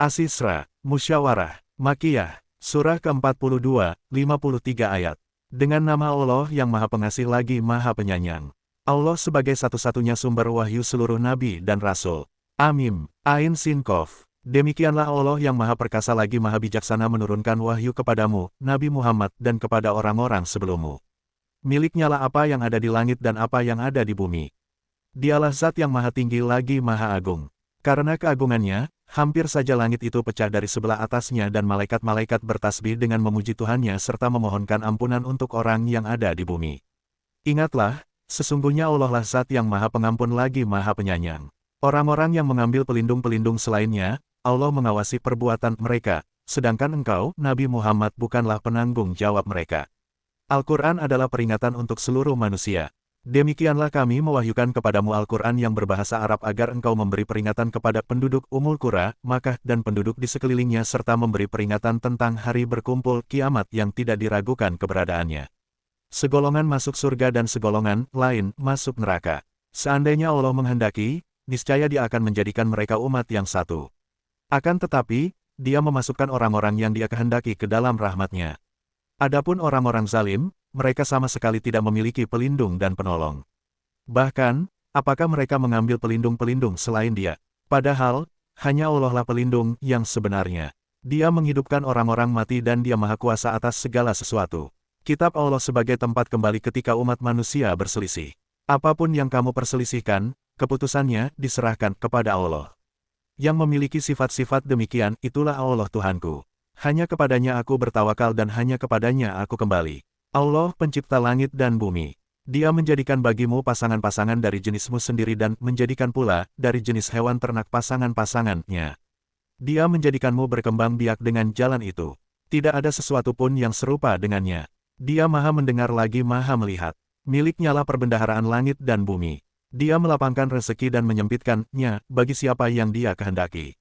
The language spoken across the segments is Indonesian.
As-Isra, Musyawarah, Makkiyah, Surah ke-42, 53 ayat. Dengan nama Allah yang Maha Pengasih lagi Maha Penyayang. Allah sebagai satu-satunya sumber wahyu seluruh Nabi dan Rasul. Amim, Ain Sin Qaf. Demikianlah Allah yang Maha Perkasa lagi Maha Bijaksana menurunkan wahyu kepadamu, Nabi Muhammad dan kepada orang-orang sebelummu. Miliknyalah apa yang ada di langit dan apa yang ada di bumi. Dialah zat yang Maha Tinggi lagi Maha Agung. Karena keagungannya, hampir saja langit itu pecah dari sebelah atasnya dan malaikat-malaikat bertasbih dengan memuji Tuhannya serta memohonkan ampunan untuk orang yang ada di bumi. Ingatlah, sesungguhnya Allah lah zat yang Maha Pengampun lagi Maha Penyayang. Orang-orang yang mengambil pelindung-pelindung selainnya, Allah mengawasi perbuatan mereka, sedangkan engkau, Nabi Muhammad bukanlah penanggung jawab mereka. Al-Quran adalah peringatan untuk seluruh manusia. Demikianlah kami mewahyukan kepadamu Al-Quran yang berbahasa Arab agar engkau memberi peringatan kepada penduduk Ummul Qura, Makkah dan penduduk di sekelilingnya serta memberi peringatan tentang hari berkumpul kiamat yang tidak diragukan keberadaannya. Segolongan masuk surga dan segolongan lain masuk neraka. Seandainya Allah menghendaki, niscaya Dia akan menjadikan mereka umat yang satu. Akan tetapi, Dia memasukkan orang-orang yang Dia kehendaki ke dalam rahmat-Nya. Adapun orang-orang zalim, mereka sama sekali tidak memiliki pelindung dan penolong. Bahkan, apakah mereka mengambil pelindung-pelindung selain Dia? Padahal, hanya Allah lah pelindung yang sebenarnya. Dia menghidupkan orang-orang mati dan Dia Maha Kuasa atas segala sesuatu. Kitab Allah sebagai tempat kembali ketika umat manusia berselisih. Apapun yang kamu perselisihkan, keputusannya diserahkan kepada Allah. Yang memiliki sifat-sifat demikian, itulah Allah Tuhanku. Hanya kepadanya aku bertawakal dan hanya kepadanya aku kembali. Allah pencipta langit dan bumi. Dia menjadikan bagimu pasangan-pasangan dari jenismu sendiri dan menjadikan pula dari jenis hewan ternak pasangan-pasangannya. Dia menjadikanmu berkembang biak dengan jalan itu. Tidak ada sesuatu pun yang serupa dengannya. Dia Maha mendengar lagi Maha melihat. Miliknyalah perbendaharaan langit dan bumi. Dia melapangkan rezeki dan menyempitkannya bagi siapa yang Dia kehendaki.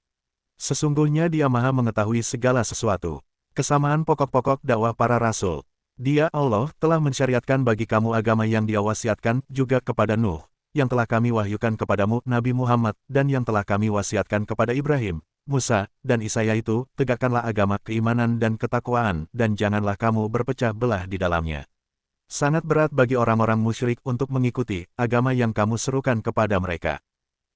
Sesungguhnya Dia Maha mengetahui segala sesuatu. Kesamaan pokok-pokok dakwah para rasul. Dia Allah telah mensyariatkan bagi kamu agama yang Dia wasiatkan juga kepada Nuh, yang telah kami wahyukan kepadamu Nabi Muhammad dan yang telah kami wasiatkan kepada Ibrahim, Musa, dan Isa yaitu, tegakkanlah agama keimanan dan ketakwaan dan janganlah kamu berpecah belah di dalamnya. Sangat berat bagi orang-orang musyrik untuk mengikuti agama yang kamu serukan kepada mereka.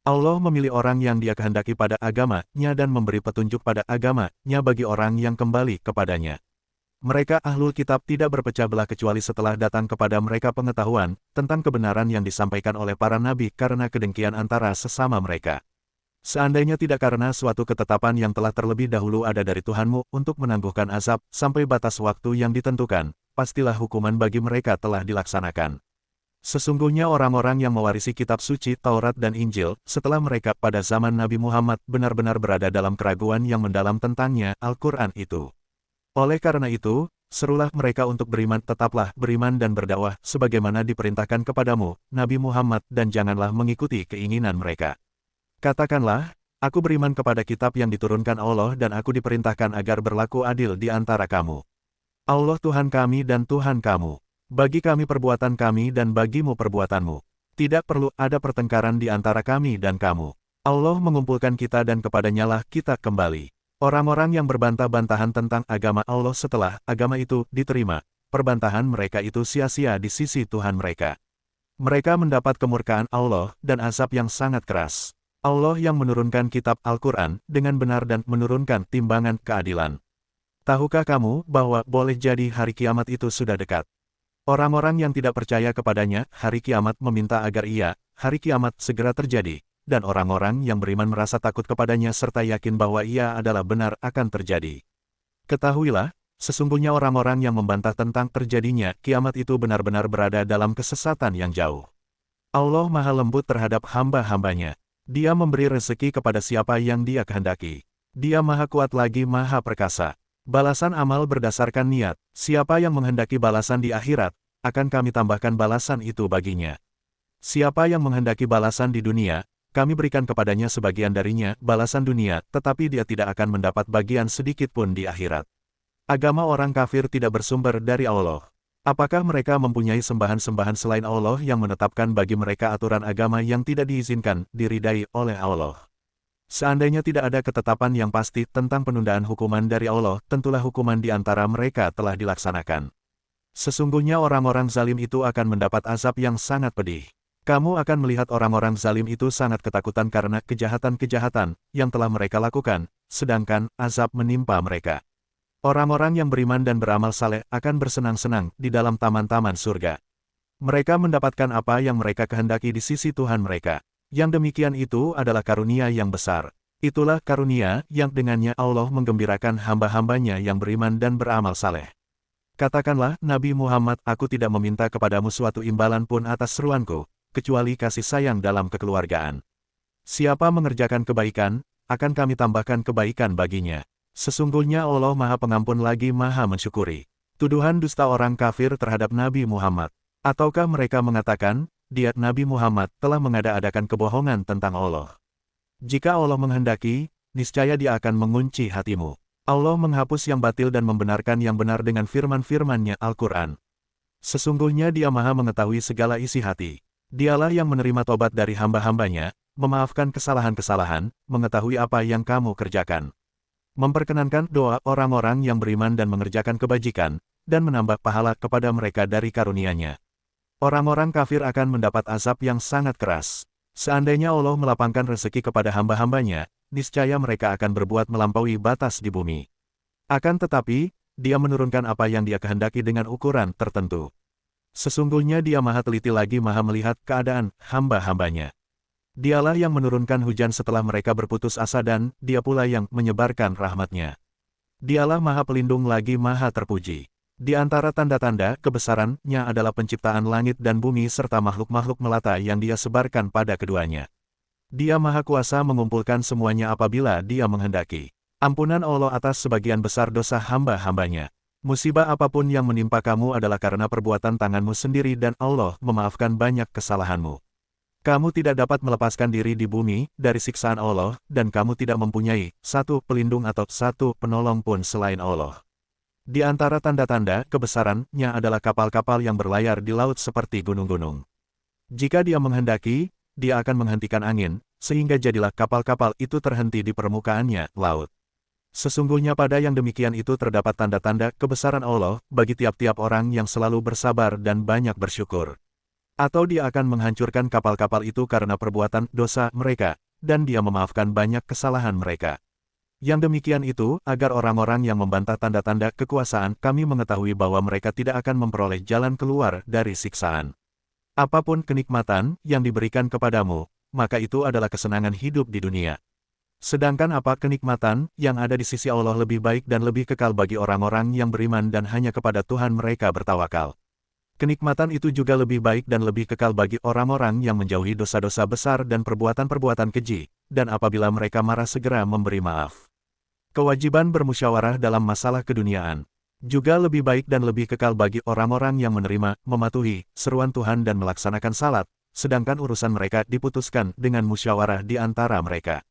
Allah memilih orang yang Dia kehendaki pada agama-Nya dan memberi petunjuk pada agama-Nya bagi orang yang kembali kepadanya. Mereka Ahlul Kitab tidak berpecah belah kecuali setelah datang kepada mereka pengetahuan tentang kebenaran yang disampaikan oleh para nabi karena kedengkian antara sesama mereka. Seandainya tidak karena suatu ketetapan yang telah terlebih dahulu ada dari Tuhanmu untuk menangguhkan azab sampai batas waktu yang ditentukan, pastilah hukuman bagi mereka telah dilaksanakan. Sesungguhnya orang-orang yang mewarisi kitab suci Taurat dan Injil setelah mereka pada zaman Nabi Muhammad benar-benar berada dalam keraguan yang mendalam tentangnya Al-Quran itu. Oleh karena itu, serulah mereka untuk beriman, tetaplah beriman dan berdakwah sebagaimana diperintahkan kepadamu, Nabi Muhammad, dan janganlah mengikuti keinginan mereka. Katakanlah, aku beriman kepada kitab yang diturunkan Allah dan aku diperintahkan agar berlaku adil di antara kamu. Allah Tuhan kami dan Tuhan kamu. Bagi kami perbuatan kami dan bagimu perbuatanmu. Tidak perlu ada pertengkaran di antara kami dan kamu. Allah mengumpulkan kita dan kepadanyalah kita kembali. Orang-orang yang berbantah-bantahan tentang agama Allah setelah agama itu diterima, perbantahan mereka itu sia-sia di sisi Tuhan mereka. Mereka mendapat kemurkaan Allah dan azab yang sangat keras. Allah yang menurunkan kitab Al-Quran dengan benar dan menurunkan timbangan keadilan. Tahukah kamu bahwa boleh jadi hari kiamat itu sudah dekat? Orang-orang yang tidak percaya kepadanya, hari kiamat meminta agar hari kiamat segera terjadi. Dan orang-orang yang beriman merasa takut kepadanya serta yakin bahwa ia adalah benar akan terjadi. Ketahuilah, sesungguhnya orang-orang yang membantah tentang terjadinya kiamat itu benar-benar berada dalam kesesatan yang jauh. Allah Maha Lembut terhadap hamba-hambanya. Dia memberi rezeki kepada siapa yang Dia kehendaki. Dia Maha Kuat lagi Maha Perkasa. Balasan amal berdasarkan niat. Siapa yang menghendaki balasan di akhirat, akan kami tambahkan balasan itu baginya. Siapa yang menghendaki balasan di dunia, kami berikan kepadanya sebagian darinya, balasan dunia, tetapi dia tidak akan mendapat bagian sedikit pun di akhirat. Agama orang kafir tidak bersumber dari Allah. Apakah mereka mempunyai sembahan-sembahan selain Allah yang menetapkan bagi mereka aturan agama yang tidak diizinkan, diridai oleh Allah? Seandainya tidak ada ketetapan yang pasti tentang penundaan hukuman dari Allah, tentulah hukuman di antara mereka telah dilaksanakan. Sesungguhnya orang-orang zalim itu akan mendapat azab yang sangat pedih. Kamu akan melihat orang-orang zalim itu sangat ketakutan karena kejahatan-kejahatan yang telah mereka lakukan, sedangkan azab menimpa mereka. Orang-orang yang beriman dan beramal saleh akan bersenang-senang di dalam taman-taman surga. Mereka mendapatkan apa yang mereka kehendaki di sisi Tuhan mereka. Yang demikian itu adalah karunia yang besar. Itulah karunia yang dengannya Allah menggembirakan hamba-hambanya yang beriman dan beramal saleh. Katakanlah, Nabi Muhammad, aku tidak meminta kepadamu suatu imbalan pun atas seruanku, kecuali kasih sayang dalam kekeluargaan. Siapa mengerjakan kebaikan, akan kami tambahkan kebaikan baginya. Sesungguhnya Allah Maha Pengampun lagi Maha Mensyukuri. Tuduhan dusta orang kafir terhadap Nabi Muhammad. Ataukah mereka mengatakan, dia Nabi Muhammad telah mengada-adakan kebohongan tentang Allah. Jika Allah menghendaki, niscaya Dia akan mengunci hatimu. Allah menghapus yang batil dan membenarkan yang benar dengan firman-firman-Nya Al-Quran. Sesungguhnya Dia Maha mengetahui segala isi hati. Dialah yang menerima tobat dari hamba-hambanya, memaafkan kesalahan-kesalahan, mengetahui apa yang kamu kerjakan. Memperkenankan doa orang-orang yang beriman dan mengerjakan kebajikan, dan menambah pahala kepada mereka dari karunia-Nya. Orang-orang kafir akan mendapat azab yang sangat keras. Seandainya Allah melapangkan rezeki kepada hamba-hambanya, niscaya mereka akan berbuat melampaui batas di bumi. Akan tetapi, Dia menurunkan apa yang Dia kehendaki dengan ukuran tertentu. Sesungguhnya Dia Maha teliti lagi Maha melihat keadaan hamba-hambanya. Dialah yang menurunkan hujan setelah mereka berputus asa dan Dia pula yang menyebarkan rahmat-Nya. Dialah Maha Pelindung lagi Maha terpuji. Di antara tanda-tanda kebesaran-Nya adalah penciptaan langit dan bumi serta makhluk-makhluk melata yang Dia sebarkan pada keduanya. Dia Maha Kuasa mengumpulkan semuanya apabila Dia menghendaki. Ampunan Allah atas sebagian besar dosa hamba-hambanya. Musibah apapun yang menimpa kamu adalah karena perbuatan tanganmu sendiri dan Allah memaafkan banyak kesalahanmu. Kamu tidak dapat melepaskan diri di bumi dari siksaan Allah, dan kamu tidak mempunyai satu pelindung atau satu penolong pun selain Allah. Di antara tanda-tanda kebesaran-Nya adalah kapal-kapal yang berlayar di laut seperti gunung-gunung. Jika Dia menghendaki, Dia akan menghentikan angin, sehingga jadilah kapal-kapal itu terhenti di permukaannya, laut. Sesungguhnya pada yang demikian itu terdapat tanda-tanda kebesaran Allah bagi tiap-tiap orang yang selalu bersabar dan banyak bersyukur. Atau Dia akan menghancurkan kapal-kapal itu karena perbuatan dosa mereka, dan Dia memaafkan banyak kesalahan mereka. Yang demikian itu, agar orang-orang yang membantah tanda-tanda kekuasaan kami mengetahui bahwa mereka tidak akan memperoleh jalan keluar dari siksaan. Apapun kenikmatan yang diberikan kepadamu, maka itu adalah kesenangan hidup di dunia. Sedangkan apa kenikmatan yang ada di sisi Allah lebih baik dan lebih kekal bagi orang-orang yang beriman dan hanya kepada Tuhan mereka bertawakal. Kenikmatan itu juga lebih baik dan lebih kekal bagi orang-orang yang menjauhi dosa-dosa besar dan perbuatan-perbuatan keji, dan apabila mereka marah segera memberi maaf. Kewajiban bermusyawarah dalam masalah keduniaan juga lebih baik dan lebih kekal bagi orang-orang yang menerima, mematuhi seruan Tuhan dan melaksanakan salat, sedangkan urusan mereka diputuskan dengan musyawarah di antara mereka.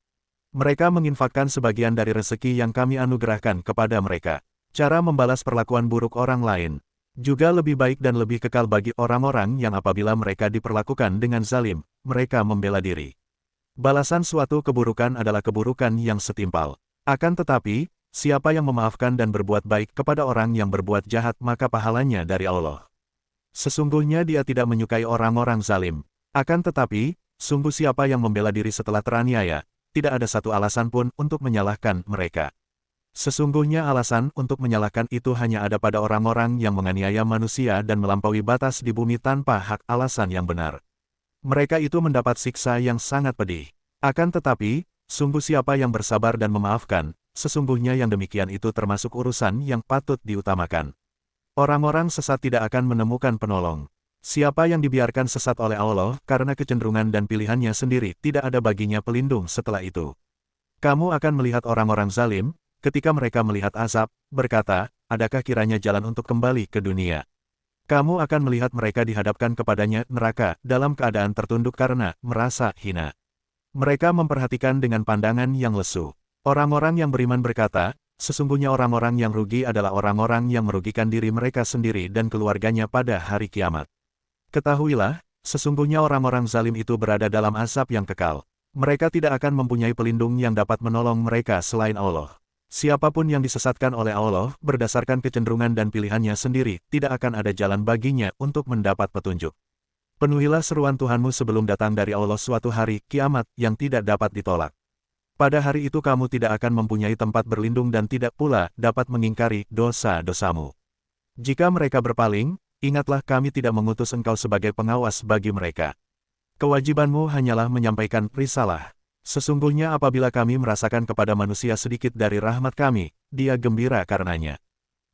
Mereka menginfakkan sebagian dari rezeki yang kami anugerahkan kepada mereka. Cara membalas perlakuan buruk orang lain juga lebih baik dan lebih kekal bagi orang-orang yang apabila mereka diperlakukan dengan zalim, mereka membela diri. Balasan suatu keburukan adalah keburukan yang setimpal. Akan tetapi, siapa yang memaafkan dan berbuat baik kepada orang yang berbuat jahat maka pahalanya dari Allah. Sesungguhnya Dia tidak menyukai orang-orang zalim. Akan tetapi, sungguh siapa yang membela diri setelah teraniaya, tidak ada satu alasan pun untuk menyalahkan mereka. Sesungguhnya alasan untuk menyalahkan itu hanya ada pada orang-orang yang menganiaya manusia dan melampaui batas di bumi tanpa hak alasan yang benar. Mereka itu mendapat siksa yang sangat pedih. Akan tetapi, sungguh siapa yang bersabar dan memaafkan, sesungguhnya yang demikian itu termasuk urusan yang patut diutamakan. Orang-orang sesat tidak akan menemukan penolong. Siapa yang dibiarkan sesat oleh Allah karena kecenderungan dan pilihannya sendiri, tidak ada baginya pelindung setelah itu. Kamu akan melihat orang-orang zalim, ketika mereka melihat azab, berkata, adakah kiranya jalan untuk kembali ke dunia? Kamu akan melihat mereka dihadapkan kepadanya neraka dalam keadaan tertunduk karena merasa hina. Mereka memperhatikan dengan pandangan yang lesu. Orang-orang yang beriman berkata, sesungguhnya orang-orang yang rugi adalah orang-orang yang merugikan diri mereka sendiri dan keluarganya pada hari kiamat. Ketahuilah, sesungguhnya orang-orang zalim itu berada dalam azab yang kekal. Mereka tidak akan mempunyai pelindung yang dapat menolong mereka selain Allah. Siapapun yang disesatkan oleh Allah berdasarkan kecenderungan dan pilihannya sendiri, tidak akan ada jalan baginya untuk mendapat petunjuk. Penuhilah seruan Tuhanmu sebelum datang dari Allah suatu hari kiamat yang tidak dapat ditolak. Pada hari itu kamu tidak akan mempunyai tempat berlindung dan tidak pula dapat mengingkari dosa-dosamu. Jika mereka berpaling, ingatlah kami tidak mengutus engkau sebagai pengawas bagi mereka. Kewajibanmu hanyalah menyampaikan risalah. Sesungguhnya apabila kami merasakan kepada manusia sedikit dari rahmat kami, dia gembira karenanya.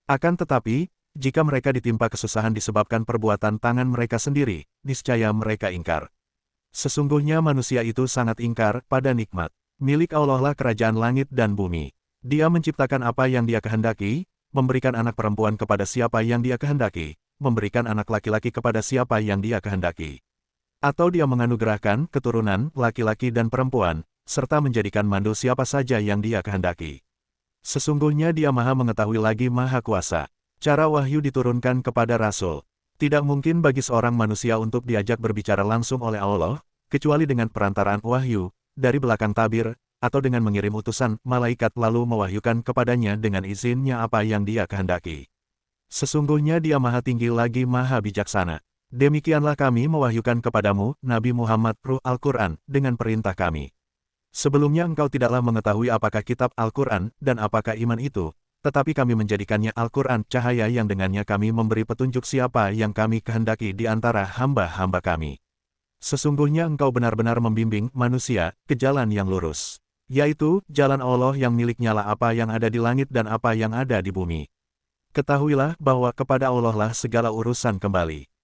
Akan tetapi, jika mereka ditimpa kesusahan disebabkan perbuatan tangan mereka sendiri, niscaya mereka ingkar. Sesungguhnya manusia itu sangat ingkar pada nikmat. Milik Allah lah kerajaan langit dan bumi. Dia menciptakan apa yang dia kehendaki, memberikan anak perempuan kepada siapa yang dia kehendaki, memberikan anak laki-laki kepada siapa yang dia kehendaki. Atau dia menganugerahkan keturunan laki-laki dan perempuan, serta menjadikan mandu siapa saja yang dia kehendaki. Sesungguhnya dia maha mengetahui lagi maha kuasa. Cara wahyu diturunkan kepada Rasul. Tidak mungkin bagi seorang manusia untuk diajak berbicara langsung oleh Allah, kecuali dengan perantaraan wahyu, dari belakang tabir, atau dengan mengirim utusan malaikat lalu mewahyukan kepadanya dengan izinnya apa yang dia kehendaki. Sesungguhnya dia maha tinggi lagi maha bijaksana. Demikianlah kami mewahyukan kepadamu, Nabi Muhammad, Ruh Al-Quran, dengan perintah kami. Sebelumnya engkau tidaklah mengetahui apakah kitab Al-Quran dan apakah iman itu, tetapi kami menjadikannya Al-Quran cahaya yang dengannya kami memberi petunjuk siapa yang kami kehendaki di antara hamba-hamba kami. Sesungguhnya engkau benar-benar membimbing manusia ke jalan yang lurus, yaitu jalan Allah yang miliknya lah apa yang ada di langit dan apa yang ada di bumi. Ketahuilah bahwa kepada Allah lah segala urusan kembali.